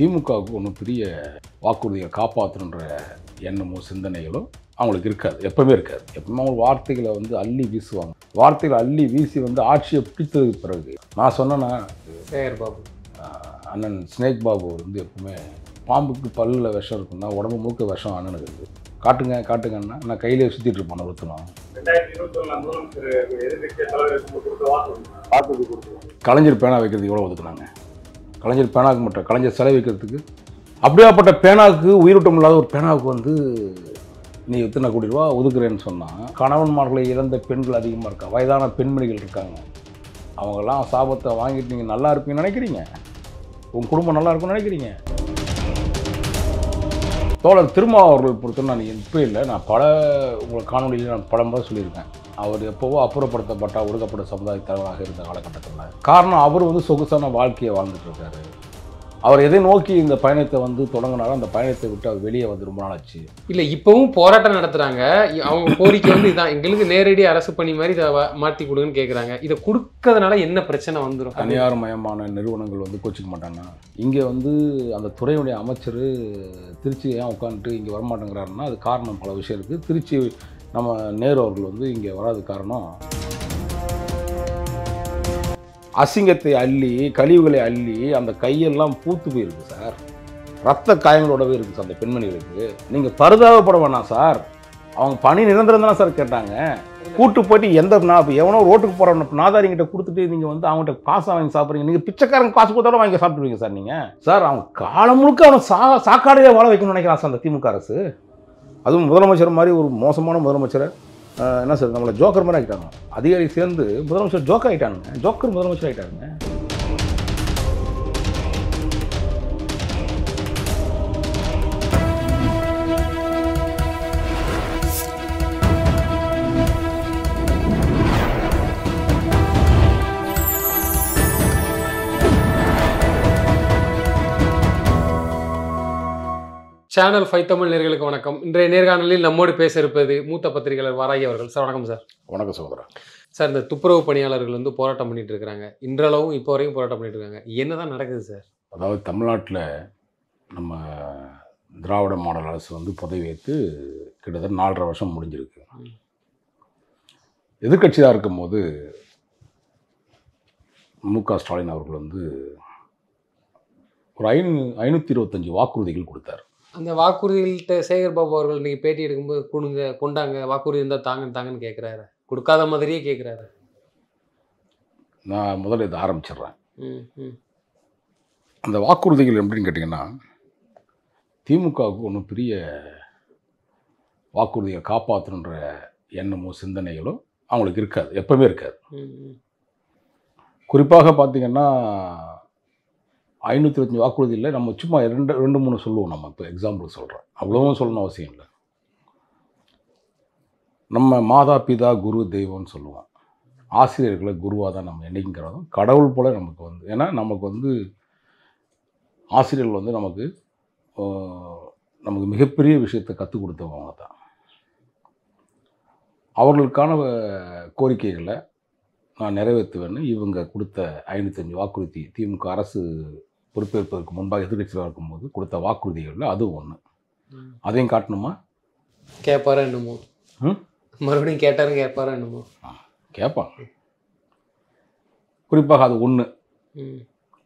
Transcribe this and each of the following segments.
திமுகவுக்கு ஒன்றும் பெரிய வாக்குறுதியை காப்பாற்றணுன்ற எண்ணமோ சிந்தனைகளோ அவங்களுக்கு இருக்காது, எப்பவுமே இருக்காது. எப்பவுமே அவங்க வார்த்தைகளை வந்து அள்ளி வீசுவாங்க. வார்த்தைகளை அள்ளி வீசி வந்து ஆட்சியை பிடித்ததுக்கு பிறகு நான் சொன்னேன்னா சேகர் பாபு அண்ணன் ஸ்னேக் பாபு வந்து எப்பவுமே பாம்புக்கு பல்லில் விஷம் இருக்குன்னா உடம்பு மூக்க விஷம் அண்ணனுக்கு இருக்குது. காட்டுங்க காட்டுங்கன்னா நான் கையிலே சுற்றிட்டு இருப்பேன் ஒருத்தனும். கலைஞர் பேனா வைக்கிறதுக்கு எவ்வளோ ஒதுக்குனாங்க? கலைஞர் பேனாவுக்கு மட்டும், கலைஞர் சிலை வைக்கிறதுக்கு அப்படியாப்பட்ட பேனாவுக்கு உயிரோட்டம் இல்லாத ஒரு பேனாவுக்கு வந்து நீ எத்தனை கோடி ரூபா ஒதுக்குறேன்னு சொன்னால், கணவன்மார்களை இழந்த பெண்கள் அதிகமாக இருக்கா, வயதான பெண்மணிகள் இருக்காங்க. அவங்கெல்லாம் சாபத்தை வாங்கிட்டு நீங்கள் நல்லா இருப்பீங்கன்னு நினைக்கிறீங்க? உங்கள் குடும்பம் நல்லா இருக்கும்னு நினைக்கிறீங்க? தோழர் திருமாவர்கள் பொறுத்த நான் இப்போ இல்லை, நான் உங்கள் காணொலியில் நான் பல முறை சொல்லியிருக்கேன். அவர் எப்போவோ அப்புறப்படுத்தப்பட்ட ஒடுக்கப்பட்ட சமுதாய தலைவராக இருந்த காலகட்டத்தில் காரணம் அவர் வந்து சொகுசான வாழ்க்கையை வாழ்ந்துட்டு இருக்காரு. அவர் எதை நோக்கி இந்த பயணத்தை வந்து தொடங்கினாலும் அந்த பயணத்தை விட்டு அவர் வெளியே வந்து ரொம்ப நாள் ஆச்சு. இல்லை, இப்போவும் போராட்டம் நடத்துகிறாங்க. அவங்க கோரிக்கை வந்து இதுதான், எங்களுக்கு நேரடி அரசு பணி மாதிரி இதை மாற்றி கொடுங்கன்னு கேட்குறாங்க. இதை கொடுக்கறதுனால என்ன பிரச்சனை வந்துடும்? தனியார் மயமான நிறுவனங்கள் வந்து கோச்சிக்க மாட்டாங்க. இங்கே வந்து அந்த துறையுடைய அமைச்சர் திருச்சி ஏன் உட்காந்துட்டு இங்கே வரமாட்டேங்கிறாருன்னா அது காரணம் பல விஷயம் இருக்குது. திருச்சி நம்ம நேரு அவர்கள் வந்து இங்கே வராது காரணம் அசிங்கத்தை அள்ளி கழிவுகளை அள்ளி அந்த கையெல்லாம் பூத்து போயிருக்கு சார். ரத்த காயங்களோடவே இருக்குது சார் அந்த பெண்மணிகளுக்கு. நீங்கள் பரிதாபப்பட வேணாம் சார். அவங்க பணி நிரந்தரம் தானே சார் கேட்டாங்க. கூட்டு போயிட்டு எவனோ ரோட்டுக்கு போகிற நாதாரிங்கிட்ட கொடுத்துட்டு நீங்கள் வந்து அவங்ககிட்ட காசை வாங்கி சாப்பிட்றீங்க. நீங்கள் பிச்சைக்காரங்க காசு கொடுத்தாலும் வாங்கி சாப்பிட்டுருவீங்க சார். நீங்கள் சார் அவங்க காலம் முழுக்க அவனை சாக்காடையே வாழ வைக்கணும்னு நினைக்கிறான் சார் அந்த திமுக அரசு. அதுவும் முதலமைச்சர் மாதிரி ஒரு மோசமான முதலமைச்சரை என்ன சார் நம்மளை ஜோக்கர் மாதிரி ஆகிட்டாங்க. அதிகாரி சேர்ந்து முதலமைச்சர் ஜோக்கர் ஆகிட்டாங்க. ஜோக்கர் முதலமைச்சர் ஆகிட்டாங்க. சேனல் 5 தமிழ் நேயர்களுக்கு வணக்கம். இன்றைய நேர்காணலில் நம்மோடு பேச இருப்பது மூத்த பத்திரிகையாளர் வாராகி அவர்கள். சார் வணக்கம் சார். வணக்கம் சகோதரா. சார், இந்த துப்புரவு பணியாளர்கள் வந்து போராட்டம் பண்ணிட்டு இருக்கிறாங்க. இன்றளவும் இப்போ வரைக்கும் போராட்டம் பண்ணிட்டு இருக்காங்க. என்னதான் நடக்குது சார்? அதாவது தமிழ்நாட்டில் நம்ம திராவிட மாடல் அரசு வந்து பதவியேற்று கிட்டத்தட்ட 4.5 வருஷம் முடிஞ்சிருக்கு. எதிர்கட்சியாக இருக்கும்போது மு.க. ஸ்டாலின் அவர்கள் வந்து ஒரு 525 வாக்குறுதிகள் கொடுத்தார். அந்த வாக்குறுதிகள்கிட்ட சேகர் பாபு அவர்கள் இன்னைக்கு பேட்டி எடுக்கும்போது கொண்டாங்க வாக்குறுதி இருந்தால் தாங்கன்னு கேட்குறாரு. கொடுக்காத மாதிரியே கேட்குறாரு. நான் முதல்ல இதை ஆரம்பிச்சிடுறேன். அந்த வாக்குறுதிகள் எப்படின்னு கேட்டிங்கன்னா, திமுகவுக்கு ஒன்றும் பெரிய வாக்குறுதியை காப்பாற்றணுன்ற எண்ணமோ சிந்தனைகளோ அவங்களுக்கு இருக்காது, எப்பவுமே இருக்காது. குறிப்பாக பார்த்திங்கன்னா 525 வாக்குறுதி இல்லை, நம்ம சும்மா 2-3 சொல்லுவோம். நம்ம இப்போ எக்ஸாம்பிள் சொல்கிறேன், அவ்வளோவும் சொல்லணும் அவசியம் இல்லை. நம்ம மாதா பிதா குரு தெய்வம்னு சொல்லுவோம். ஆசிரியர்களை குருவாக தான் நம்ம என்னைக்குங்கிறதும் கடவுள் போல் நமக்கு வந்து, ஏன்னா நமக்கு வந்து ஆசிரியர்கள் வந்து நமக்கு மிகப்பெரிய விஷயத்தை கற்றுக் கொடுத்தவங்க தான். அவர்களுக்கான கோரிக்கைகளை நான் நிறைவேற்றுவேன்னு இவங்க கொடுத்த 525 வாக்குறுதி, திமுக அரசு பொறுப்பேற்பதற்கு முன்பாக எதிர்கட்சியாக இருக்கும்போது கொடுத்த வாக்குறுதிகளில் அது ஒன்று. அதையும் காட்டணுமா? கேட்பாரா என்னமோ, மறுபடியும் கேட்பாரா என்னமோ கேட்பாங்க. குறிப்பாக அது ஒன்று.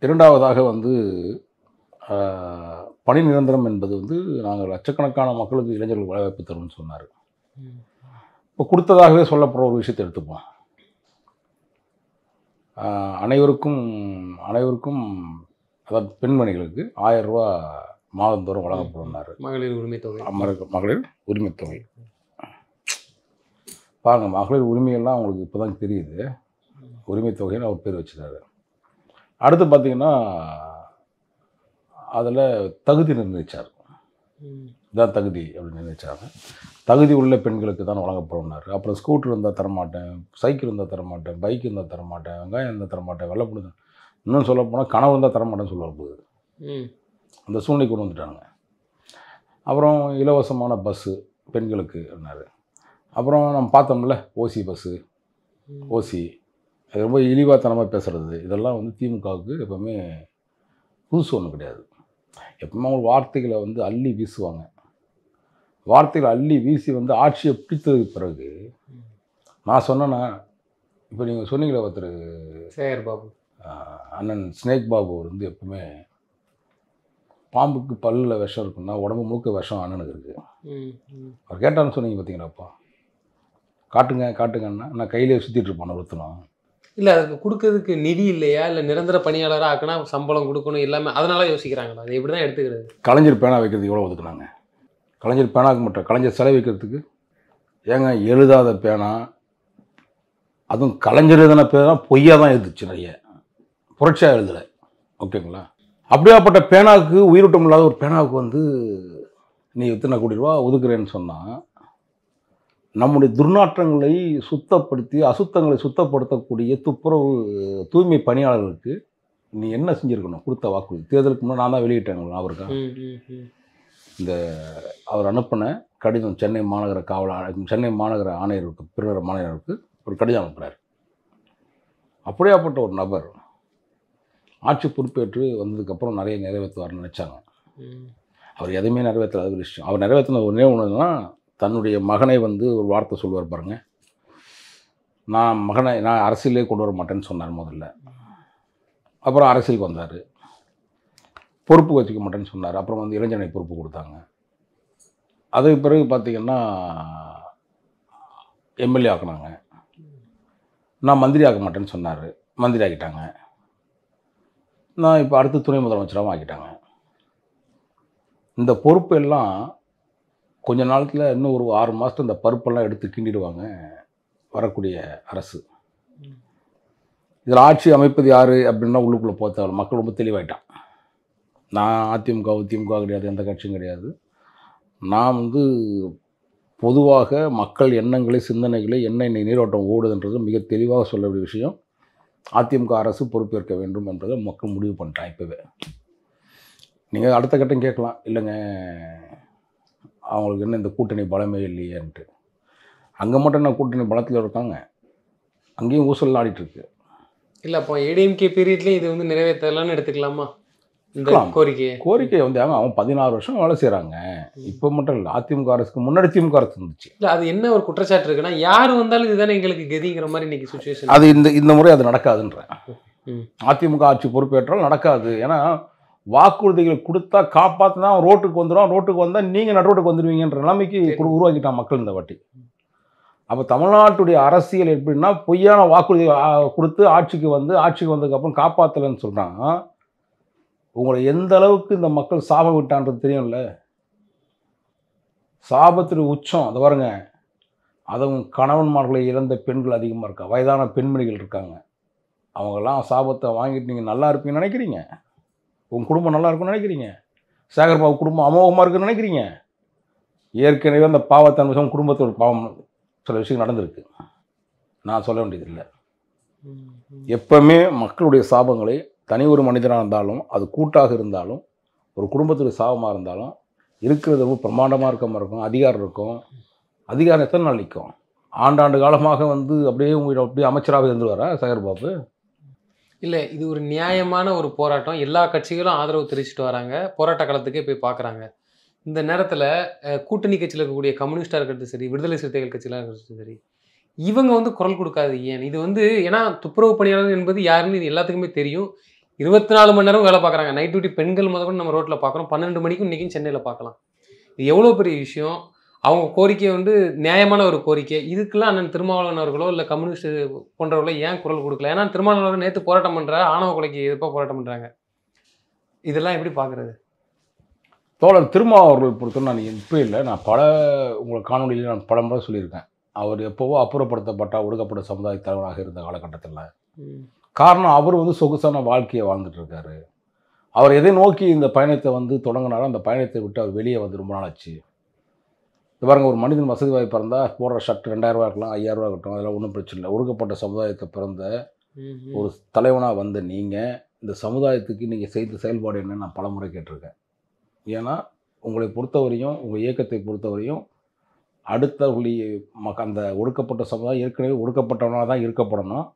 இரண்டாவதாக வந்து பணி நிரந்தரம் என்பது வந்து நாங்கள் லட்சக்கணக்கான மக்களுக்கு இளைஞர்கள் வேலைவாய்ப்பு தரும்னு சொன்னார். இப்போ கொடுத்ததாகவே சொல்லப்படுற ஒரு விஷயத்தை எடுத்துப்போம். அனைவருக்கும் அதாவது பெண்மணிகளுக்கு 1000 ரூபா மாதந்தோறும் வழங்கப்படும்னாரு. மகளிர் உரிமை தொகை. மகளிர் உரிமை தொகை பாருங்கள், மகளிர் உரிமையெல்லாம் அவங்களுக்கு இப்போ தான் தெரியுது. உரிமை தொகைன்னு அவர் பேர் வச்சுட்டாரு. அடுத்து பார்த்திங்கன்னா அதில் தகுதி நிர்ணயித்தார். இதான் தகுதி அப்படின்னு நிர்ணயித்தாங்க. தகுதி உள்ள பெண்களுக்கு தான் வழங்கப்படும்னாரு. அப்புறம் ஸ்கூட்டர் இருந்தால் தரமாட்டேன், சைக்கிள் இருந்தால் தரமாட்டேன், பைக் இருந்தால் தரமாட்டேன், வெங்காயம் இருந்தால் தரமாட்டேன், வெள்ளைப்பூடு இன்னும் சொல்ல போனால் கனவு இருந்தால் தரமாட்டேன்னு சொல்ல போகுது. அந்த சூழ்நிலை கொண்டு வந்துட்டாங்க. அப்புறம் இலவசமான பஸ்ஸு பெண்களுக்கு என்னாரு. அப்புறம் நம்ம பார்த்தோம்ல ஓசி பஸ்ஸு, ஓசி அது ரொம்ப இழிவாத்தனமாக பேசுகிறது. இதெல்லாம் வந்து திமுகவுக்கு எப்போவுமே புதுசு ஒன்றும் கிடையாது. எப்பவுமே அவங்க வார்த்தைகளை வந்து அள்ளி வீசுவாங்க. வார்த்தைகளை அள்ளி வீசி வந்து ஆட்சியை பிடித்ததுக்கு பிறகு நான் சொன்னேன்னா, இப்போ நீங்கள் சொன்னீங்களே ஒருத்தர் சேகர் பாபு. அண்ணன் ஸ்னேக் பாபு வந்து எப்பவுமே பாம்புக்கு பல்லில் விஷம் இருக்குன்னா உடம்பு முழுக்க விஷம் அண்ணனுக்கு இருக்குது. அவர் கேட்டான்னு சொன்னீங்க பார்த்தீங்களாப்பா, காட்டுங்க காட்டுங்கன்னா நான் கையிலே சுற்றிட்டு இருப்பான் ஒருத்தனும். இல்லை, அதுக்கு கொடுக்கறதுக்கு நிதி இல்லையா, இல்லை நிரந்தர பணியாளராக ஆக்கினா சம்பளம் கொடுக்கணும் எல்லாமே, அதனால யோசிக்கிறாங்களா? அதை எப்படி தான் எடுத்துக்கிறது? கலைஞர் பேனா வைக்கிறதுக்கு எவ்வளோ ஒதுக்குனாங்க? கலைஞர் பேனாக்கு மட்டும் கலைஞர் சிலை வைக்கிறதுக்கு ஏங்க எழுதாத பேனா, அதுவும் கலைஞர் எழுதின பேனா பொய்யா தான் எழுதுச்சு, நிறைய புரட்சியாக எழுதலை. ஓகேங்களா? அப்படியாப்பட்ட பேனாவுக்கு உயிரோட்டம் இல்லாத ஒரு பேனாவுக்கு வந்து நீ எத்தனை கோடி ரூபா ஒதுக்குறேன்னு சொன்னால், நம்முடைய துர்நாற்றங்களை சுத்தப்படுத்தி அசுத்தங்களை சுத்தப்படுத்தக்கூடிய துப்புரவு தூய்மை பணியாளர்களுக்கு நீ என்ன செஞ்சுருக்கணும்? கொடுத்த வாக்குறுதி தேர்தலுக்கு முன்னாடி நான் தான் வெளியிட்டேன் அவருக்கா. இந்த அவர் அனுப்பின கடிதம் சென்னை மாநகர சென்னை மாநகர ஆணையருக்கு, பெருநகர மாநகருக்கு ஒரு கடிதம் அனுப்புகிறார். அப்படியாப்பட்ட ஒரு நபர் ஆட்சி பொறுப்பேற்று வந்ததுக்கப்புறம் நிறைய நிறைவேற்றுவார்னு நினச்சாங்க. அவர் எதுவுமே நிறைவேற்றாத ஒரு விஷயம். அவர் நிறைவேற்றின ஒன்றே ஒன்றுனா, தன்னுடைய மகனை வந்து ஒரு வார்த்தை சொல்லுவார் பாருங்க, நான் அரசியலே கொண்டு வர மாட்டேன்னு சொன்னார் முதல்ல. அப்புறம் அரசியலுக்கு வந்தார், பொறுப்பு வச்சுக்க மாட்டேன்னு சொன்னார். அப்புறம் வந்து இளைஞனை பொறுப்பு கொடுத்தாங்க. அதுக்கு பிறகு பார்த்திங்கன்னா எம்எல்ஏ ஆக்கினாங்க. நான் மந்திரி ஆக்க மாட்டேன்னு சொன்னார், மந்திரி ஆக்கிட்டாங்க. நான் இப்போ அடுத்து துணை முதலமைச்சராகவும் ஆக்கிட்டாங்க. இந்த பொறுப்பு எல்லாம் கொஞ்ச நாளத்தில் இன்னும் ஒரு 6 மாதத்துல இந்த பருப்பெல்லாம் எடுத்து கிண்டிடுவாங்க வரக்கூடிய அரசு. இதில் ஆட்சி அமைப்பது யார் அப்படின்னா உள்ளுக்குள்ளே போத்தாலும் மக்கள் ரொம்ப தெளிவாயிட்டான். நான் திமுக கிடையாது, எந்த கட்சியும் கிடையாது. நான் வந்து பொதுவாக மக்கள் எண்ணங்களை சிந்தனைகளை என்ன நீரோட்டம் ஓடுதுன்றது மிக தெளிவாக சொல்ல வேண்டிய விஷயம். அதிமுக அரசு பொறுப்பேற்க வேண்டும் என்பதை மக்கள் முடிவு பண்ணிட்டான் இப்போவே. நீங்கள் அடுத்த கட்டம் கேட்கலாம், இல்லைங்க அவங்களுக்கு என்ன இந்த கூட்டணி பலமே இல்லையேன்ட்டு. அங்கே மட்டும் என்ன கூட்டணி பலத்தில் இருக்காங்க, அங்கேயும் ஊசல் ஆடிட்டுருக்கு. இல்லை, அப்போ ஏடிஎம்கே பீரியட்லேயும் இது வந்து நிறைவேற்றலான்னு எடுத்துக்கலாமா இந்த கோரிக்கை வந்து அவன் 16 வருஷம் வேலை செய்கிறாங்க. இப்போ மட்டும் இல்லை, அதிமுக அரசுக்கு முன்னாடி திமுக அரசு இருந்துச்சு. இல்லை, அது என்ன ஒரு குற்றச்சாட்டு இருக்குன்னா, யார் வந்தாலும் இதுதானே எங்களுக்கு கதிங்கிற மாதிரி இன்னைக்கு சுச்சுவேஷன். அது இந்த முறை அது நடக்காதுன்றேன். அதிமுக ஆட்சி பொறுப்பேற்றால் நடக்காது. ஏன்னா வாக்குறுதிகள் கொடுத்தா காப்பாற்றினா ரோட்டுக்கு வந்துடும், ரோட்டுக்கு வந்தால் நீங்கள் நடுரோட்டுக்கு வந்துடுவீங்கன்ற நிலைமைக்கு உருவாக்கிட்டான் மக்கள் இந்த வாட்டி. அப்போ தமிழ்நாட்டுடைய அரசியல் எப்படின்னா, பொய்யான வாக்குறுதி கொடுத்து ஆட்சிக்கு வந்ததுக்கப்புறம் காப்பாற்றலைன்னு சொல்கிறாங்க. உங்களை எந்த அளவுக்கு இந்த மக்கள் சாபம் விட்டான்றது தெரியும்ல. சாபத்தின் உச்சம் அதை பாருங்க. அதுவும் கணவன்மார்களை இழந்த பெண்கள் அதிகமாக இருக்கா, வயதான பெண்மணிகள் இருக்காங்க. அவங்கெல்லாம் சாபத்தை வாங்கிட்டு நீங்கள் நல்லா இருப்பீங்கன்னு நினைக்கிறீங்க? உங்கள் குடும்பம் நல்லா இருக்குன்னு நினைக்கிறீங்க? சேகர் பாபு குடும்பம் அமோகமாக இருக்குன்னு நினைக்கிறீங்க? ஏற்கனவே அந்த பாவத்தன்மை குடும்பத்தோட பாவம் சில விஷயங்கள் நடந்திருக்கு, நான் சொல்ல வேண்டியதில்லை. எப்பவுமே மக்களுடைய சாபங்களை தனி ஒரு மனிதனாக இருந்தாலும், அது கூட்டாக இருந்தாலும், ஒரு குடும்பத்துடைய சாபமாக இருந்தாலும், இருக்கிறது ரொம்ப பிரம்மாண்டமாக இருக்காமல் இருக்கும். அதிகாரம் இருக்கும். அதிகாரம் எத்தனை நாள் நிற்கும்? ஆண்டாண்டு காலமாக வந்து அப்படியே உங்கள்கிட்ட அப்படியே அமைச்சராக இருந்துருவாரா சேகர் பாபு? இல்லை, இது ஒரு நியாயமான ஒரு போராட்டம். எல்லா கட்சிகளும் ஆதரவு தெரிவிச்சுட்டு வராங்க, போராட்ட காலத்துக்கே போய் பார்க்குறாங்க. இந்த நேரத்தில் கூட்டணி கட்சியில் இருக்கக்கூடிய கம்யூனிஸ்டாக இருக்கிறது சரி, விடுதலை சிறுத்தைகள் கட்சியில் இருக்கிறது சரி, இவங்க வந்து குரல் கொடுக்காது ஏன்? இது வந்து ஏன்னா துப்புரவு பணியாளர் என்பது யாருன்னு இது எல்லாத்துக்குமே தெரியும். 24 மணி நேரம் வேலை பார்க்குறாங்க. நைட் டியூட்டி பெண்கள் முதல் நம்ம ரோட்டில் பார்க்குறோம். 12 மணிக்கும் இன்றைக்கும் சென்னையில் பார்க்கலாம். இது எவ்வளோ பெரிய விஷயம். அவங்க கோரிக்கை வந்து நியாயமான ஒரு கோரிக்கை. இதுக்கெல்லாம் அண்ணன் திருமாவளவன் அவர்களோ இல்லை கம்யூனிஸ்ட் போன்றவர்களோ ஏன் குரல் கொடுக்கல? ஏன்னா திருமாவளவன் நேற்று போராட்டம் பண்ணுற ஆணவ கொலைக்கு எதிர்ப்பாக போராட்டம் பண்ணுறாங்க. இதெல்லாம் எப்படி பார்க்குறது? தோழர் திருமாவளவர்கள் பொறுத்தவரை நான் இப்போ இல்லை, நான் உங்கள் காணொலியில் நான் பல முறை சொல்லியிருக்கேன். அவர் எப்போவோ அப்புறப்படுத்தப்பட்ட ஒடுக்கப்பட்ட சமுதாய தலைவராக இருந்த காலகட்டத்தில். காரணம் அவர் வந்து சொகுசான வாழ்க்கையை வாழ்ந்துட்டு இருக்காரு. அவர் எதை நோக்கி இந்த பயணத்தை வந்து தொடங்கினாலும் அந்த பயணத்தை விட்டு அவர் வெளியே வந்து ரொம்ப நாள் ஆச்சு. இது பாருங்க, ஒரு மனிதன் வசதி வாய்ப்பு இருந்தால் போடுற ஷர்ட் 2000 ரூபா இருக்கலாம், 5000 ரூபா இருக்கட்டும், அதெல்லாம் ஒன்றும் பிரச்சனை இல்லை. ஒடுக்கப்பட்ட சமுதாயத்தை பிறந்த ஒரு தலைவனாக வந்த நீங்கள் இந்த சமுதாயத்துக்கு நீங்கள் செய்த செயல்பாடு என்னன்னு நான் பல முறை கேட்டிருக்கேன். ஏன்னா உங்களை பொறுத்தவரையும், உங்கள் இயக்கத்தை பொறுத்தவரையும் அடுத்த அந்த ஒடுக்கப்பட்ட சமுதாயம் ஏற்கனவே ஒடுக்கப்பட்டவனாக தான் இருக்கப்படணும்,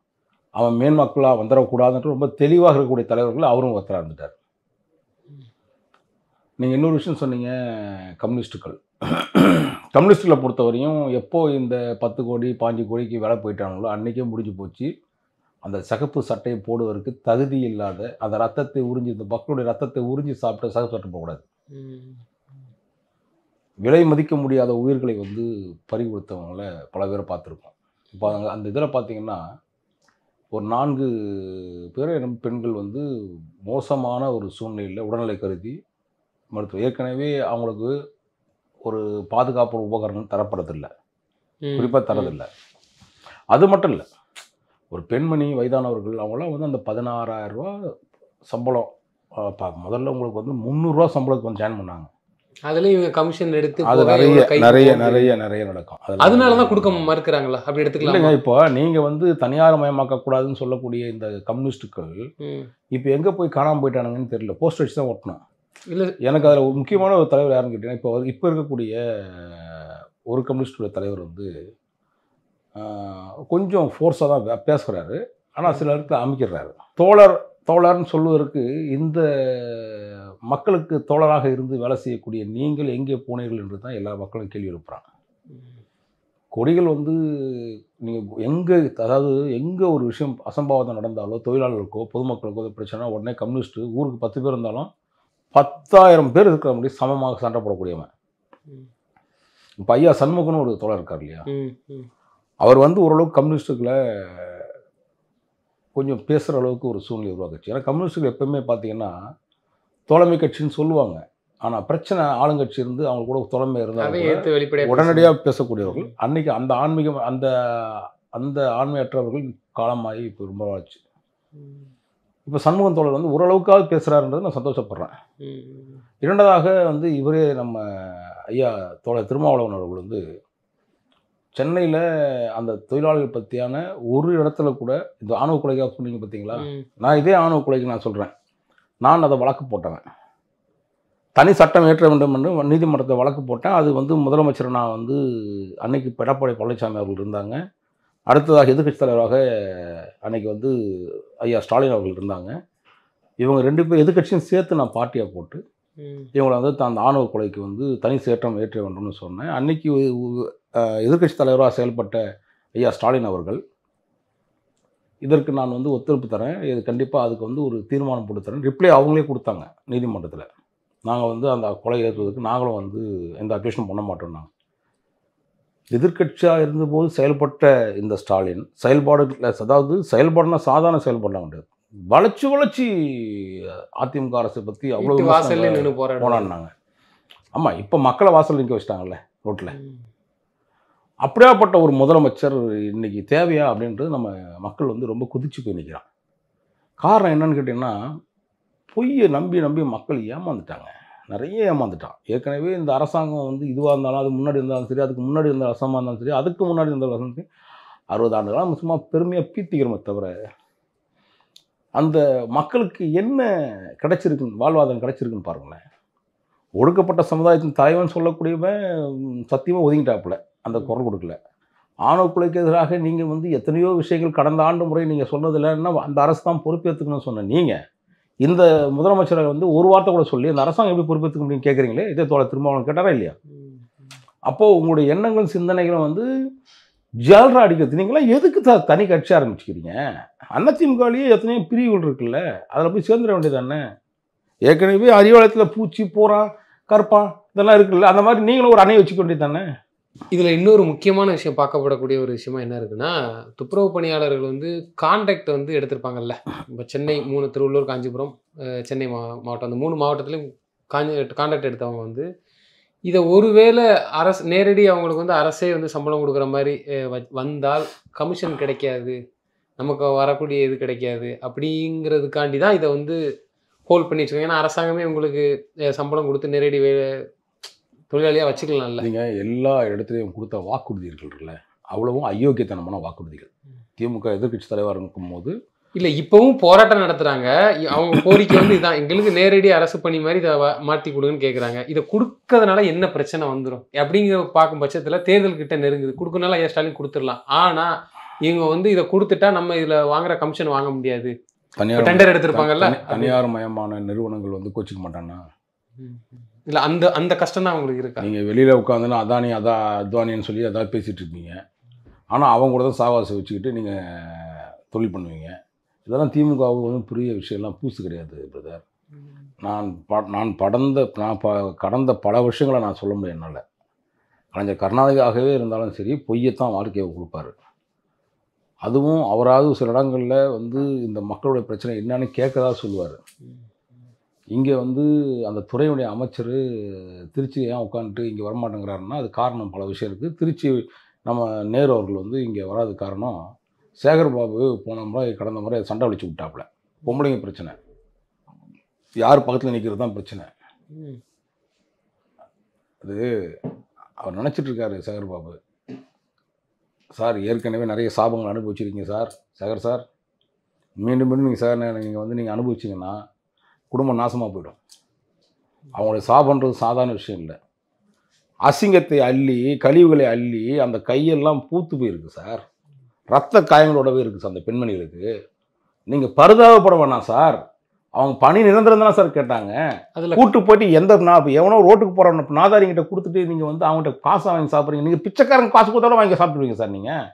அவன் மேன்மக்களாக வந்துடக்கூடாதுன்ற ரொம்ப தெளிவாக இருக்கக்கூடிய தலைவர்கள் அவரும் ஒருத்தராக இருந்துட்டார். நீங்கள் இன்னொரு விஷயம் சொன்னீங்க, கம்யூனிஸ்ட்டுகள். கம்யூனிஸ்ட்டுகளை பொறுத்தவரையும் எப்போ இந்த 10 கோடி 5 கோடிக்கு விலை போயிட்டாங்களோ அன்றைக்கே முடிஞ்சு போச்சு. அந்த சிகப்பு சட்டையை போடுவதற்கு தகுதி இல்லாத, அந்த ரத்தத்தை உறிஞ்சி, இந்த மக்களுடைய ரத்தத்தை உறிஞ்சி சாப்பிட்ட சிகப்பு சட்டை போடக்கூடாது. விலை மதிக்க முடியாத உயிர்களை வந்து பறி கொடுத்தவங்கள பல பேரை பார்த்துருக்கோம். இப்போ அந்த இதில் பார்த்தீங்கன்னா, ஒரு 4 பேர் பெண்கள் வந்து மோசமான ஒரு சூழ்நிலையில் உடல்நிலை கருதி மருத்துவம் ஏற்கனவே அவங்களுக்கு ஒரு பாதுகாப்பு உபகரணம் தரப்படுறதில்லை, குறிப்பாக தரதில்லை. அது மட்டும் இல்லை, ஒரு பெண்மணி வயதானவர்கள் அவங்களாம் வந்து அந்த 16,000 ரூபா சம்பளம், முதல்ல உங்களுக்கு வந்து 300 ரூபா சம்பளத்துக்கு வந்து ஜாயின் பண்ணாங்க. அதுல இவங்க கமிஷன் எடுத்து அது நிறைய நடக்கும். அதனால தான் கொடுக்க மறுக்கிறாங்களா? அப்படி எடுத்துக்கலாம் இல்லைங்க. இப்போ நீங்கள் வந்து தனியார் மயமாக்கக்கூடாதுன்னு சொல்லக்கூடிய இந்த கம்யூனிஸ்ட்டுகள் இப்போ எங்கே போய் காணாமல் போயிட்டானுங்கன்னு தெரியல. போஸ்ட் வச்சு தான் ஓட்டணும். இல்லை, எனக்கு அதில் முக்கியமான ஒரு தலைவர் யாருன்னு கேட்டீங்கன்னா, இப்போ இருக்கக்கூடிய ஒரு கம்யூனிஸ்டுடைய தலைவர் வந்து கொஞ்சம் ஃபோர்ஸாக தான் பேசுகிறாரு. ஆனால் சில இடத்துல அமைக்கிறாரு. தோழர்னு சொல்வதற்கு இந்த மக்களுக்கு தோழராக இருந்து வேலை செய்யக்கூடிய நீங்கள் எங்கே போனீர்கள் என்று தான் எல்லா மக்களும் கேள்வி எழுப்புறாங்க. கொடிகள் வந்து நீங்கள் எங்கே ஒரு விஷயம் அசம்பாவிதம் நடந்தாலோ, தொழிலாளர்களுக்கோ பொதுமக்களுக்கோ பிரச்சனை, உடனே கம்யூனிஸ்ட்டு ஊருக்கு 10 பேர் இருந்தாலும் 10,000 பேர் இருக்கிற முடியும் சமமாக சண்டை போடக்கூடியவன். இப்போ ஐயா சண்முகன்னு ஒரு தோழர் இருக்கார் இல்லையா, அவர் வந்து ஓரளவுக்கு கம்யூனிஸ்ட்டுகளை கொஞ்சம் பேசுகிற அளவுக்கு ஒரு சூழ்நிலை உருவாக்குச்சு. ஏன்னா கம்யூனிஸ்ட்டுகள் எப்பவுமே பார்த்தீங்கன்னா தோழமை கட்சின்னு சொல்லுவாங்க. ஆனால் பிரச்சனை ஆளுங்கட்சி இருந்து அவங்க கூட தோழமை இருந்தால் உடனடியாக பேசக்கூடியவர்கள். அன்றைக்கி அந்த ஆன்மீகம் அந்த ஆண்மையற்றவர்கள் காலமாகி இப்போ ரொம்ப ஆச்சு. இப்போ சண்முகம் தோழர் வந்து ஓரளவுக்காவது பேசுகிறாருன்றது நான் சந்தோஷப்படுறேன். இரண்டாவதாக வந்து இவரே நம்ம ஐயா தோழர் திருமாவளவன் அவர்கள் வந்து சென்னையில் அந்த தொழிலாளர்கள் பற்றியான ஒரு இடத்துல கூட இந்த ஆணவ கொலைக்காக சொன்னீங்க பார்த்தீங்களா, நான் இதே ஆணவ கொலைக்கு நான் சொல்கிறேன், நான் அதை வழக்கு போட்டேன். தனி சட்டம் ஏற்ற வேண்டும் என்று நீதிமன்றத்தை வழக்கு போட்டேன். அது வந்து முதலமைச்சர் நான் வந்து அன்னைக்கு எடப்பாடி பழனிசாமி அவர்கள் இருந்தாங்க. அடுத்ததாக எதிர்க்கட்சி தலைவராக அன்னைக்கு வந்து ஐயா ஸ்டாலின் அவர்கள் இருந்தாங்க. இவங்க 2 பேர் எதிர்க்கட்சியும் சேர்த்து நான் பார்ட்டியாக போட்டு இவங்களை வந்து அந்த ஆணவ கொலைக்கு வந்து தனி சட்டம் ஏற்ற வேண்டும்னு சொன்னேன். அன்னைக்கு எதிர்க்கட்சி தலைவராக செயல்பட்ட ஐயா ஸ்டாலின் அவர்கள் இதற்கு நான் வந்து ஒத்துழைப்பு தரேன், இது கண்டிப்பாக அதுக்கு வந்து ஒரு தீர்மானம் போட்டு தரேன், ரிப்ளை அவங்களே கொடுத்தாங்க நீதிமன்றத்தில். நாங்கள் வந்து அந்த கொலை ஏற்றுவதற்கு நாங்களும் வந்து எந்த அக்யூஷனும் பண்ண மாட்டோம். நாங்கள் எதிர்க்கட்சியாக இருந்தபோது செயல்பட்ட இந்த ஸ்டாலின் செயல்பாடுனா சாதாரண செயல்பாடுலாம் கிடையாது. வளைச்சி அதிமுக அரசை பற்றி அவ்வளோ போனாங்க. ஆமாம், இப்போ மக்களை வாசல் நிற்க வச்சிட்டாங்கல்ல ரோட்டில். அப்படியாப்பட்ட ஒரு முதலமைச்சர் இன்னைக்கு தேவையா அப்படின்றது நம்ம மக்கள் வந்து ரொம்ப குதிச்சு போய் நிற்கிறான். காரணம் என்னன்னு கேட்டிங்கன்னா, பொய்யை நம்பி மக்கள் ஏமாந்துட்டாங்க, நிறைய ஏமாந்துட்டான். ஏற்கனவே இந்த அரசாங்கம் வந்து இதுவாக இருந்தாலும், அது முன்னாடி இருந்தாலும் சரி, அதுக்கு முன்னாடி இருந்த அரசாங்கம் இருந்தாலும் சரி, அதுக்கு முன்னாடி இருந்த அரசாங்கம் சரி, 60 ஆண்டுகளாக சும்மா பெருமையாக பீத்திக்கிறோமே தவிர அந்த மக்களுக்கு என்ன கிடைச்சிருக்குன்னு, வாழ்வாதாரம் கிடைச்சிருக்குன்னு பாருங்களேன். ஒடுக்கப்பட்ட சமுதாயத்தின் தலைவன் சொல்லக்கூடியவன் சத்தியமாக ஒதுங்கிட்டாப்புல, அந்த குரல் கொடுக்கல. ஆணவ கொலைக்கு எதிராக நீங்கள் வந்து எத்தனையோ விஷயங்கள் கடந்த ஆண்டு முறை நீங்கள் சொன்னதில்லைன்னா அந்த அரசு தான் பொறுப்பேற்றுக்கணும்னு சொன்ன நீங்கள் இந்த முதலமைச்சரை வந்து ஒரு வார்த்தை கூட சொல்லி அந்த அரசாங்கம் எப்படி பொறுப்பேற்றுக்க முடியும்னு கேட்குறீங்களே. இதே தோழர் திருமாவளவன் கேட்டாரா இல்லையா? அப்போது உங்களுடைய எண்ணங்கள் சிந்தனைகளும் வந்து ஜால்ரா அடிக்கிறது. நீங்களாம் எதுக்கு தனி கட்சி ஆரம்பிச்சுக்கிறீங்க? அதிமுகவிலேயே எத்தனையோ பிரிவுகள் இருக்குல்ல, அதில் போய் சேர்ந்துட வேண்டியதானே. ஏற்கனவே அறிவாலயத்தில் பூச்சி போகிறான் கற்பான் இதெல்லாம் இருக்குல்ல, அந்த மாதிரி நீங்களும் ஒரு அணையை வச்சுக்க வேண்டியது தானே. இதில் இன்னொரு முக்கியமான விஷயம், பார்க்கப்படக்கூடிய ஒரு விஷயமா என்ன இருக்குன்னா, துப்புரவு பணியாளர்கள் வந்து கான்ட்ராக்ட் வந்து எடுத்திருப்பாங்கல்ல. இப்போ சென்னை 3, திருவள்ளூர், காஞ்சிபுரம், சென்னை மாவட்டம், அந்த 3 மாவட்டத்துலேயும் கான்ட்ராக்ட் எடுத்தவங்க வந்து இதை ஒருவேளை அரசு நேரடி அவங்களுக்கு வந்து அரசே வந்து சம்பளம் கொடுக்குற மாதிரி வந்தால் கமிஷன் கிடைக்காது, நமக்கு வரக்கூடிய இது கிடைக்காது அப்படிங்கிறதுக்காண்டி தான் இதை வந்து ஹோல்ட் பண்ணி வச்சுக்கோங்க. ஏன்னா அரசாங்கமே உங்களுக்கு சம்பளம் கொடுத்து நேரடி தொழிலாளியாக வச்சுக்கலாம்ல. நீங்கள் எல்லா இடத்துலையும் கொடுத்த வாக்குறுதிகள் இருக்குல்ல, அவ்வளவும் அயோக்கியத்தனமான வாக்குறுதிகள். திமுக எதிர்க்கட்சி தலைவராக இருக்கும்போது இல்லை, இப்போவும் போராட்டம் நடத்துகிறாங்க. அவங்க கோரிக்கை வந்து இதுதான், எங்களுக்கு நேரடி அரசு பணி மாதிரி இதை மாற்றி கொடுங்கன்னு கேட்குறாங்க. இதை கொடுக்கறதுனால என்ன பிரச்சனை வந்துடும் அப்படிங்கிற பார்க்கும் பட்சத்தில் தேர்தல் கிட்ட நெருங்குது. கொடுக்கறனால ஐயா ஸ்டாலின் கொடுத்துடலாம். ஆனால் இவங்க வந்து இதை கொடுத்துட்டா நம்ம இதில் வாங்குற கமிஷன் வாங்க முடியாது. டெண்டர் எடுத்திருப்பாங்கல்ல, தனியார் மயமான நிறுவனங்கள் வந்து கோச்சிக்க மாட்டானா? இல்ல அந்த அந்த கஷ்டம் தான் உங்களுக்கு இருக்கா? நீங்கள் வெளியில் உட்காந்துன்னா அத்வானின்னு சொல்லி அதாவது பேசிகிட்டு இருக்கீங்க. ஆனால் அவங்க கூட தான் சாவாசை வச்சுக்கிட்டு நீங்கள் தொழில் பண்ணுவீங்க. இதெல்லாம் திமுகவுக்கு வந்து புரிய விஷயம்லாம் புதுசு கிடையாது பிரதர். நான் கடந்த பல விஷயங்களை நான் சொல்ல முடியும் என்னால். கலைஞர் கருணாநிதியாகவே இருந்தாலும் சரி, பொய்யத்தான் வாழ்க்கையை கொடுப்பாரு. அதுவும் அவராவது சில இடங்களில் வந்து இந்த மக்களுடைய பிரச்சனை என்னன்னு கேட்கறதா சொல்லுவார். இங்கே வந்து அந்த துறையுடைய அமைச்சர் திருச்சி ஏன் உட்காந்துட்டு இங்கே வரமாட்டேங்கிறாருன்னா அது காரணம் பல விஷயம் இருக்குது. திருச்சி நம்ம நேரு அவர்கள் வந்து இங்கே வராது காரணம் சேகர்பாபு போன முறை கடந்த முறை சண்டை வலிச்சு விட்டாப்புல. பொம்பளைங்க பிரச்சனை, யார் பக்கத்தில் நிற்கிறது தான் பிரச்சனை. அது அவர் நினச்சிட்டு இருக்காரு சேகர்பாபு. சார் ஏற்கனவே நிறைய சாபங்கள் அனுபவிச்சிருக்கீங்க சார். சேகர் சார் மீண்டும் மீண்டும் நீங்கள் சார் நீங்கள் வந்து நீங்கள் அனுபவிச்சிங்கன்னா குடும்பம் நாசமாக போயிடும். அவங்களுடைய சாபன்றது சாதாரண விஷயம் இல்லை. அசிங்கத்தை அள்ளி கழிவுகளை அள்ளி அந்த கையெல்லாம் பூத்து போயிருக்கு சார். ரத்த காயங்களோடவே இருக்குது சார் அந்த பெண்மணிகளுக்கு. நீங்கள் பரிதாபப்பட வேணாம் சார். அவங்க பணி நிரந்தரம் தானே சார் கேட்டாங்க. அதில் கூட்டு போயிட்டு எவனோ ரோட்டுக்கு போகிற நாதாரிங்கிட்ட கொடுத்துட்டு நீங்கள் வந்து அவங்ககிட்ட காசு வாங்கி சாப்பிட்றீங்க. நீங்கள் பிச்சைக்காரங்க காசு கொடுத்தாலும் வாங்கி சாப்பிடுவீங்க சார். நீங்கள்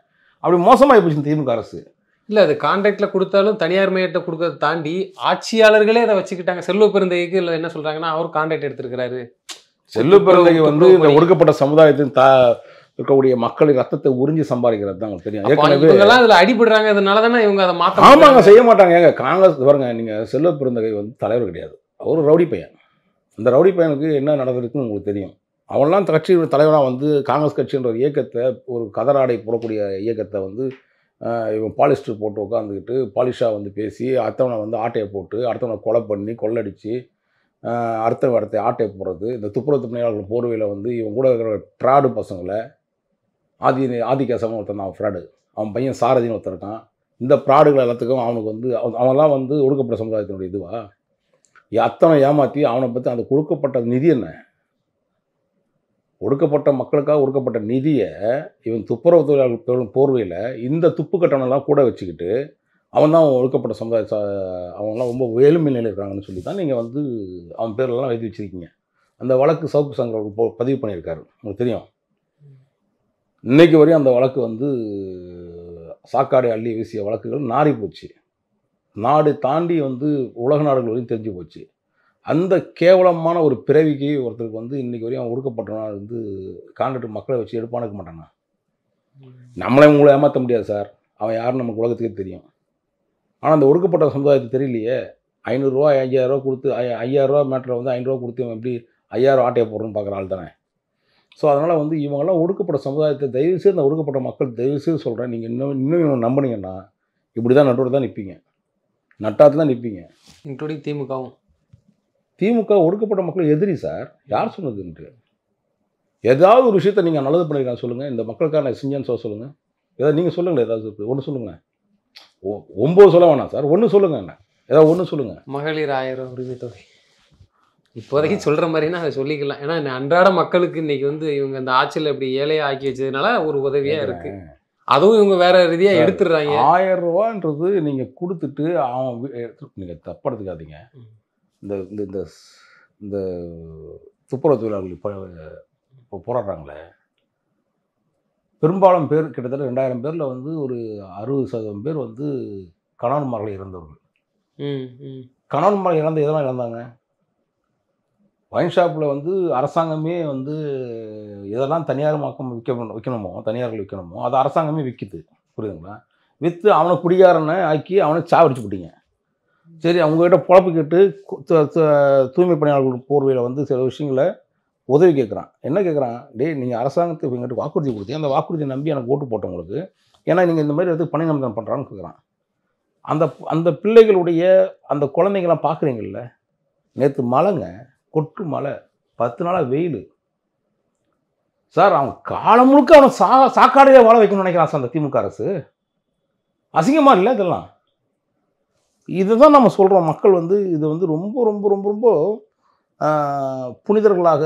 அப்படி மோசமாக போச்சு திமுக அரசு. இல்லை அது கான்ட்ராக்டில் கொடுத்தாலும் தனியார் மையத்தை கொடுக்கறத தாண்டி ஆட்சியாளர்களே அதை வச்சுக்கிட்டாங்க. செல்வ பெருந்தகைக்கு இல்லை என்ன சொல்கிறாங்கன்னா அவர் கான்ட்ராக்ட் எடுத்திருக்கிறாரு. செல்வ பெருந்தகை வந்து இந்த ஒடுக்கப்பட்ட சமுதாயத்தின் இருக்கக்கூடிய மக்களின் ரத்தத்தை உறிஞ்சி சம்பாதிக்கிறது தான் உங்களுக்கு தெரியும். ஏற்கனவே அதில் அடிபடுறாங்க. அதனால தானே இவங்க அதை மாற்ற. ஆமாங்க, செய்ய மாட்டாங்க. ஏங்க காங்கிரஸ் பாருங்க, நீங்கள் செல்வ பெருந்தகை வந்து தலைவர் கிடையாது. அவர் ரவுடி பையன். அந்த ரவுடி பையனுக்கு என்ன நடந்திருக்குன்னு உங்களுக்கு தெரியும். அவன்லாம் கட்சி தலைவராக வந்து காங்கிரஸ் கட்சின்ற ஒரு இயக்கத்தை, ஒரு கதராடை போடக்கூடிய இயக்கத்தை வந்து இவன் பாலிஸ்டர் போட்டு உட்காந்துக்கிட்டு பாலிஷாக வந்து பேசி அடுத்தவனை வந்து ஆட்டையை போட்டு அடுத்தவனை கொலை பண்ணி கொள்ளடிச்சு அடுத்த ஆட்டையை போடுறது. இந்த துப்புரத்து பணியாளர்கள் போர்வையில் வந்து இவன் கூட இருக்கிற ஃப்ராடு பசங்களை ஆதிகேசவன் ஒருத்தன் தான் ஃப்ராடு. அவன் பையன் சாரதின்னு ஒருத்தர் இருக்கான். இந்த ஃப்ராடுகள் எல்லாத்துக்கும் அவனுக்கு வந்து அவன்லாம் வந்து ஒடுக்கப்பட்ட சமுதாயத்தினுடைய இதுவா அத்தனை ஏமாற்றி அவனை பற்றி அந்த கொடுக்கப்பட்ட நிதி என்ன, ஒடுக்கப்பட்ட மக்களுக்காக ஒடுக்கப்பட்ட நிதியை இவன் துப்புரவு தொழிலாளர்கள் போர்வையில் இந்த துப்பு கட்டணம்லாம் கூட வச்சுக்கிட்டு அவன் தான் ஒடுக்கப்பட்ட சமுதாய அவங்களாம் ரொம்ப ஏழ்மை நிலையில் இருக்காங்கன்னு சொல்லி தான் நீங்கள் வந்து அவன் பேர்லாம் எழுதி வச்சுருக்கீங்க. அந்த வழக்கு சவுக்கு சங்கர் பதிவு பண்ணியிருக்காரு, உங்களுக்கு தெரியும். இன்றைக்கு வரையும் அந்த வழக்கு வந்து சாக்காடை அள்ளி வீசிய வழக்குகள் நாரி போச்சு. நாடு தாண்டி வந்து உலக நாடுகள் வரையும் தெரிஞ்சு போச்சு. அந்த கேவலமான ஒரு பிறவிக்கு ஒருத்தருக்கு வந்து இன்றைக்கி வரையும் அவன் ஒடுக்கப்பட்டவனா வந்து கான்ட்ராக்ட் மக்களை வச்சு எடுப்பானுக்க மாட்டானா? நம்மளே உங்களை ஏமாற்ற முடியாது சார். அவன் யாருன்னு நமக்கு உலகத்துக்கே தெரியும். ஆனால் அந்த ஒடுக்கப்பட்ட சமுதாயத்துக்கு தெரியலையே. 500 ரூபா 5000 ரூபா கொடுத்து 5000 ரூபா மேட்டரை வந்து 500 ரூபா கொடுத்து அவன் எப்படி 5000 ஆட்டையை போடுறோன்னு பார்க்குற ஆள் தானே. ஸோ அதனால் வந்து இவங்கெல்லாம் ஒடுக்கப்பட்ட சமுதாயத்தை தயவுசெய்து அந்த ஒடுக்கப்பட்ட மக்கள் தயவுசெய்து சொல்கிறேன், நீங்கள் இன்னும் இவங்க நம்பினீங்கன்னா இப்படி தான் நட்டோடு தான் நிற்பீங்க, நட்டாத்து தான் நிற்பீங்க. இன்க்ளூடிங் திமுகவும். திமுக ஒடுக்கப்பட்ட மக்கள் எதிரி சார். யார் சொன்னதுன்ட்டு? ஏதாவது ஒரு விஷயத்த நீங்கள் நல்லது பண்ணியிருக்காங்க சொல்லுங்கள். இந்த மக்களுக்காக நான் செஞ்சேன்னு சொல்லுங்கள். ஏதாவது நீங்கள் சொல்லுங்களேன். ஏதாவது ஒன்று சொல்லுங்கள். 9 சொல்ல வேணாம் சார், ஒன்று சொல்லுங்கள். என்ன ஏதாவது ஒன்று சொல்லுங்கள். மகளிர் 1000 உரிமை தொகை இப்போதைக்கு சொல்கிற மாதிரினா அதை சொல்லிக்கலாம். ஏன்னா அன்றாட மக்களுக்கு இன்றைக்கி வந்து இவங்க அந்த ஆட்சியில் இப்படி ஏழையாக ஆக்கி வச்சதுனால ஒரு உதவியாக இருக்குது. அதுவும் இவங்க வேறு ரீதியாக எடுத்துடுறாங்க. 1000 ரூபான்றது நீங்கள் கொடுத்துட்டு அவன் நீங்கள் தப்படுத்துக்காதீங்க. இந்த இந்த இந்த துப்புரவு தொழிலாளர்கள் இப்போ போராடுறாங்களே, பெரும்பாலும் பேர் கிட்டத்தட்ட 2000 பேரில் வந்து ஒரு 60% பேர் வந்து கணவன்மார்கள் இறந்தவர்கள். கணவன்மார்கள் இறந்து எதனால் இறந்தாங்க? ஒயின் ஷாப்பில் வந்து அரசாங்கமே வந்து எதெல்லாம் தனியார்மாக்கம் விற்கணுமோ தனியார்கள் விற்கணுமோ அதை அரசாங்கமே விற்கிது, புரியுதுங்களா? விற்று அவனை குடிகாரனை ஆக்கி அவனை சாவடிச்சு போட்டிங்க. சரி, அவங்ககிட்ட பொழப்பு கேட்டு தூய்மை பணியாளர்கள் போர்வையில் வந்து சில விஷயங்களை உதவி கேட்குறான். என்ன கேட்குறான்? நீங்கள் அரசாங்கத்துக்கு எங்கிட்ட வாக்குறுதி கொடுத்தீங்க, அந்த வாக்குறுதியை நம்பி எனக்கு ஓட்டு போட்டவங்களுக்கு, ஏன்னா நீங்கள் இந்த மாதிரி வந்து பணி நிரந்தரம் பண்ணுறான்னு கேட்குறான். அந்த பிள்ளைகளுடைய அந்த குழந்தைங்களாம் பார்க்குறீங்கள்ல, நேற்று மழைங்க, கொட்டு மழை, 10 நாளாக வெயில் சார். அவன் காலம் முழுக்க அவனை சாக்காடையே வாழ வைக்கணும்னு நினைக்கிறான் சார் அந்த திமுக அரசு. அசிங்கமாக இல்லை இதெல்லாம்? இதுதான் நம்ம சொல்கிறோம். மக்கள் வந்து இது வந்து ரொம்ப ரொம்ப ரொம்ப ரொம்ப புனிதர்களாக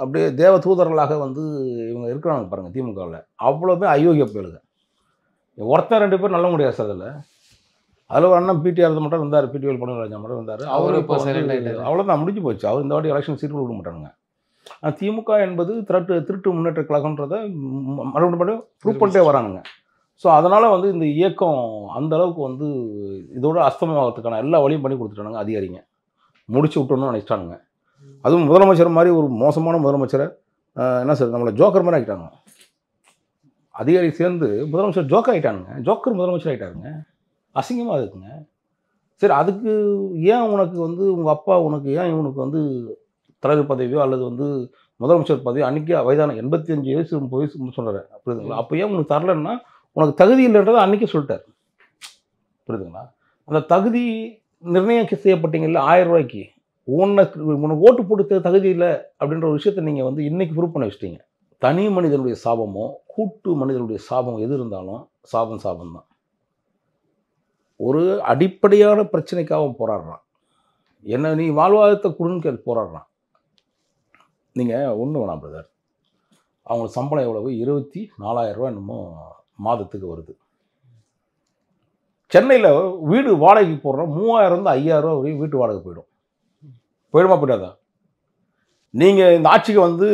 அப்படியே தேவ தூதர்களாக வந்து இவங்க இருக்கிறாங்க பாருங்கள் திமுகவில். அவ்வளோவே அயோக்கிய பேருங்க. ஒருத்தர் 2 பேர் நல்ல முடியாது சார். அதில் அதில் ஒரு அண்ணன் பிடிஆர் மட்டும் இருந்தார், பிடிஎல் பழனிராஜா மட்டும் இருந்தார். அவரு அவர் இப்போ இப்போ silent வந்து ஆயிட்டாரு. அவ்வளோதான் முடிஞ்சு போச்சு. அவர் இந்த வாட்டி எலெக்ஷன் சீட்டு கொடுக்க மாட்டானுங்க. திமுக என்பது திருட்டு முன்னேற்ற கழகன்றதை மறுபடியும் ப்ரூவ் பண்ணிட்டே வரானுங்க. ஸோ அதனால் வந்து இந்த இயக்கம் அந்த அளவுக்கு வந்து இதோட அஸ்தமமாகறதுக்கான எல்லா வழியும் பண்ணி கொடுத்துட்டானுங்க அதிகாரிங்க. முடிச்சு விட்டணும்னு நினைச்சிட்டானுங்க. அதுவும் முதலமைச்சர் மாதிரி ஒரு மோசமான முதலமைச்சரை என்ன சார் நம்மளை ஜோக்கர் மாதிரி ஆகிட்டாங்க. அதிகாரி சேர்ந்து முதலமைச்சர் ஜோக்கர் முதலமைச்சர் ஆகிட்டாருங்க. அசிங்கமாக இருக்குங்க. சரி, அதுக்கு ஏன் உனக்கு வந்து உங்கள் அப்பா உனக்கு ஏன் இவனுக்கு வந்து தலைவர் பதவியோ அல்லது வந்து முதலமைச்சர் பதவியோ அன்றைக்கி வயதான 85 வயசு 30 வயசு சொல்கிறார், புரியுதுங்களா? அப்போ ஏன் உனக்கு தரலன்னா உனக்கு தகுதி இல்லைன்றதை அன்றைக்கே சொல்லிட்டார், புரியுதுங்களா? அந்த தகுதி நிர்ணயம் செய்யப்பட்டீங்கல்ல 1000 ரூபாய்க்கு உனக்கு ஓட்டு போட்டு தகுதி இல்லை அப்படின்ற ஒரு விஷயத்தை நீங்கள் வந்து இன்றைக்கி ப்ரூவ் பண்ண வச்சிட்டீங்க. தனி மனிதனுடைய சாபமோ கூட்டு மனிதனுடைய சாபம் எது இருந்தாலும் சாபம் தான். ஒரு அடிப்படையான பிரச்சனைக்காக அவன் போராடுறான். என்ன நீ வாழ்வாதாரத்தை கொடுன்னு போராடுறான். நீங்கள் ஒன்று வேணாம் பிரதர், அவங்களுக்கு சம்பளம் எவ்வளவு? 24,000 ரூபா என்னமோ மாதத்துக்கு வருது. சென்னையில் வீடு வாடகைக்கு போடுறோம் 3,000 வந்து 5,000 ரூபா வரையும் வீட்டு வாடகை போயிடுமா போயிடாதா? நீங்கள் இந்த ஆட்சிக்கு வந்து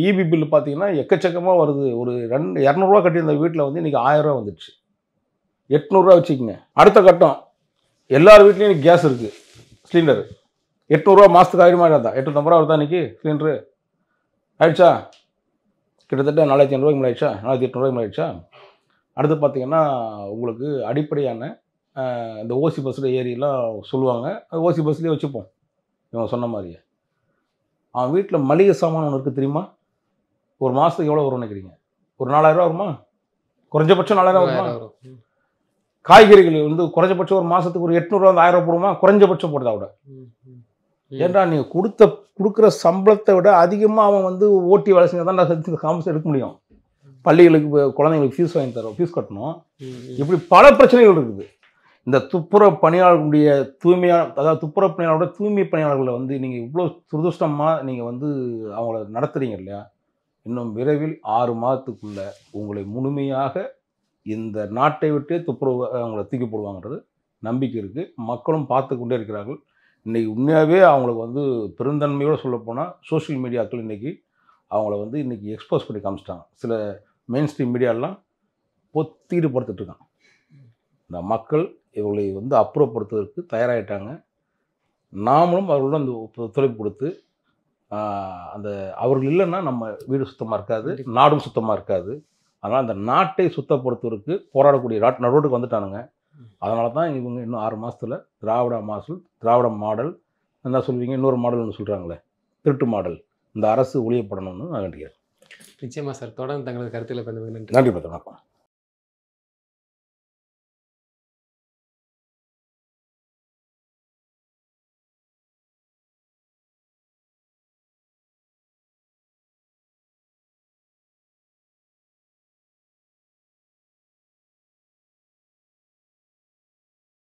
இபி பில்லு பார்த்தீங்கன்னா எக்கச்சக்கமாக வருது. ஒரு 200 ரூபா கட்டியிருந்த வீட்டில் வந்து இன்றைக்கி 1000 ரூபா வந்துடுச்சு. 800 ரூபா வச்சுக்கோங்க. அடுத்த கட்டம் எல்லார் வீட்லேயும் கேஸ் இருக்குது, சிலிண்டரு 800 ரூபா மாதத்துக்கு ஆயிரமா இருந்தா 850 ரூபா வருதா இன்றைக்கி சிலிண்டரு? ஆயிடுச்சா? கிட்டத்தட்ட 4,500 ரூபாய்க்கு மேலே ஆயிடுச்சா? 4,800 ரூபாய்க்கு மேலே ஆயிடுச்சா? அடுத்து பார்த்தீங்கன்னா உங்களுக்கு அடிப்படையான இந்த ஓசி பஸ்ஸில் ஏறிலாம் சொல்லுவாங்க. ஓசி பஸ்லேயே வச்சுப்போம் இவங்க சொன்ன மாதிரியே. அவன் வீட்டில் மளிகை சாமான் ஒன்று இருக்குது தெரியுமா? ஒரு மாதத்துக்கு எவ்வளோ வரும்னு நினைக்கிறீங்க? ஒரு 4,000 ரூபா வருமா? குறைஞ்சபட்சம் 4,000 வருமா? காய்கறிகள் வந்து குறைஞ்சபட்சம் ஒரு மாதத்துக்கு ஒரு 800 ரூபா 1000 ரூபா போடுமா? குறைஞ்சபட்சம் போடுதா விட. ஏன்டா நீ கொடுக்குற சம்பளத்தை விட அதிகமாக அவன் வந்து ஓட்டி வேலை செஞ்சால் தான் காமிச்சு எடுக்க முடியும். பள்ளிகளுக்கு குழந்தைங்களுக்கு ஃபீஸ் வாங்கி தரோம், ஃபீஸ் கட்டணும். இப்படி பல பிரச்சனைகள் இருக்குது. இந்த துப்புரவு பணியாளர்களுடைய அதாவது துப்புரவு பணியாளரோட தூய்மை பணியாளர்களை வந்து நீங்கள் இவ்வளோ துரதிருஷ்டமாக நீங்கள் வந்து அவங்கள நடத்துகிறீங்க இல்லையா? இன்னும் விரைவில் 6 மாதத்துக்குள்ளே உங்களை முழுமையாக இந்த நாட்டை விட்டே துப்புரவு அவங்கள தூக்கி போடுவாங்கிறது நம்பிக்கை இருக்குது. மக்களும் பார்த்து கொண்டே இருக்கிறார்கள். இன்றைக்கி உண்மையாகவே அவங்களுக்கு வந்து பெருந்தன்மையோடு சொல்லப்போனால் சோஷியல் மீடியாக்கள் இன்றைக்கி அவங்கள வந்து இன்றைக்கி எக்ஸ்போஸ் பண்ணி காமிச்சிட்டாங்க. சில மெயின் ஸ்ட்ரீம் மீடியாலாம் பொத்திட்டு படுத்துட்ருக்கான். இந்த மக்கள் இவங்களை வந்து அப்புறப்படுத்துவதற்கு தயாராகிட்டாங்க. நாமளும் அவர்களோட அந்த ஒத்துழைப்பு கொடுத்து அந்த அவர்கள் இல்லைன்னா நம்ம வீடு சுத்தமாக இருக்காது, நாடும் சுத்தமாக இருக்காது. அதனால் அந்த நாட்டை சுத்தப்படுத்துவதற்கு போராடக்கூடிய நடுவோட்டுக்கு வந்துட்டானுங்க. அதனால தான் இவங்க இன்னும் 6 மாதத்தில் திராவிட மாடல் என்ன சொல்வீங்க, இன்னொரு மாடல் ஒன்று சொல்கிறாங்களே திருட்டு மாடல், இந்த அரசு ஒழியப்படணும்னு நான் வேண்டிக்கிறேன். நிச்சயமா சார். தொடர்ந்து தங்களது கருத்தில் நன்றி. வணக்கம்.